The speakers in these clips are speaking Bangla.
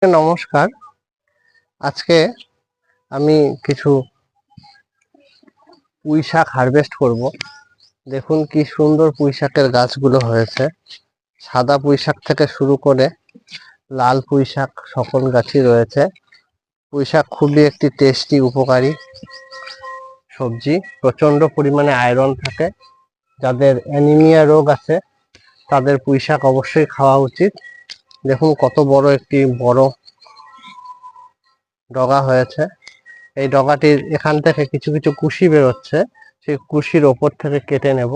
নমস্কার। আজকে আমি কিছু পুঁই শাক হারভেস্ট করব। দেখুন কি সুন্দর পুঁই শাকের গাছগুলো হয়েছে। সাদা পুঁই শাক থেকে শুরু করে লাল পুঁই শাক সকল গাছই রয়েছে। পুঁই শাক খুবই একটি টেস্টি উপকারী সবজি। প্রচন্ড পরিমাণে আয়রন থাকে। যাদের অ্যানিমিয়া রোগ আছে তাদের পুঁই শাক অবশ্যই খাওয়া উচিত। দেখুন কত বড় একটি বড় ডগা হয়েছে। এই ডগাটির এখান থেকে কিছু কিছু কুশি বেরোচ্ছে, সেই কুশির ওপর থেকে কেটে নেব।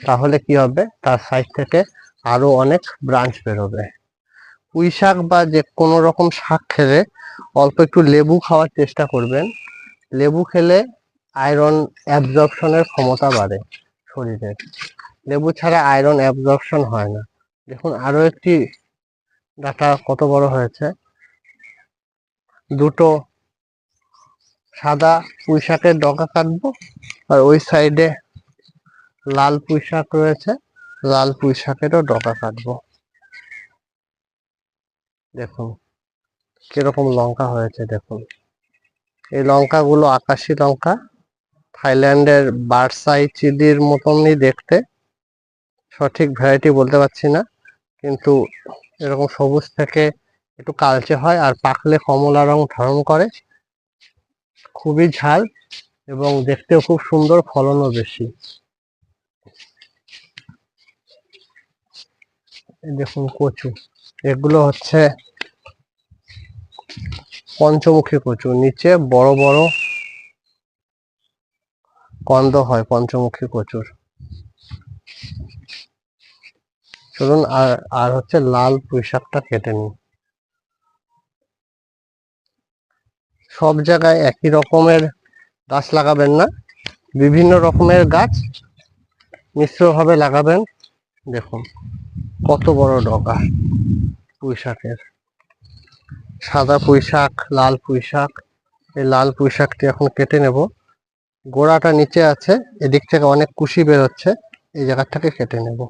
তাহলে কি হবে, তার সাইড থেকে আরো অনেক ব্রাঞ্চ বেরোবে। পুঁই শাক বা যে কোনো রকম শাক খেলে অল্প একটু লেবু খাওয়ার চেষ্টা করবেন। লেবু খেলে আয়রন অ্যাবজর্পশনের ক্ষমতা বাড়ে শরীরের। লেবু ছাড়া আয়রন অ্যাবজর্পশন হয় না। দেখুন আরো একটি ডাঁটা কত বড় হয়েছে। দুটো সাদা পুঁই শাকের ডগা কাটবো, আর ওই সাইডে লাল পুঁই শাক রয়েছে, লাল পুঁই শাকেরও ডগা কাটবো। দেখুন কিরকম লঙ্কা হয়েছে। দেখুন এই লঙ্কাগুলো আকাশি লঙ্কা, থাইল্যান্ডের বারসাই চিলির মতনই দেখতে। সঠিক ভ্যারাইটি বলতে পারছি না, কিন্তু এরকম সবুজ থেকে একটু কালচে হয় আর পাকলে কমলা রং ধারণ করে। খুবই ঝাল এবং দেখতেও খুব সুন্দর, ফলনও বেশি। দেখুন কচু, এগুলো হচ্ছে পঞ্চমুখী কচু। নিচে বড় বড় কন্দ হয় পঞ্চমুখী কচুর। চলুন আর আর হচ্ছে লাল পুঁই শাকটা কেটে নিই। সব জায়গায় একই রকমের গাছ লাগাবেন না, বিভিন্ন রকমের গাছ মিশ্রভাবে লাগাবেন। দেখুন কত বড় ডগা পুঁই শাকের। সাদা পুঁই শাক, লাল পুঁই শাক। এই লাল পুঁই শাকটি এখন কেটে নেব। গোড়াটা নিচে আছে, এদিক থেকে অনেক কুশি বেরোচ্ছে, এই জায়গা থেকে কেটে নেব।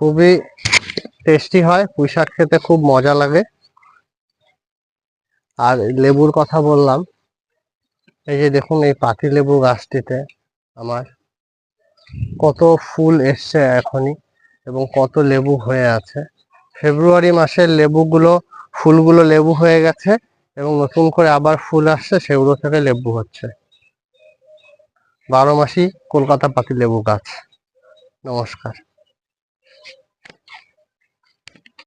খুবই টেস্টি হয় পুঁই শাক, খেতে খুব মজা লাগে। আর লেবুর কথা বললাম, এই যে দেখুন এই পাতি লেবু গাছটিতে আমার কত ফুল এসছে এখনই, এবং কত লেবু হয়ে আছে। ফেব্রুয়ারি মাসের লেবুগুলো, ফুলগুলো লেবু হয়ে গেছে এবং নতুন করে আবার ফুল আসছে, সেগুলো থেকে লেবু হচ্ছে। 12 মাসই কলকাতা পাতি লেবু গাছ। নমস্কার।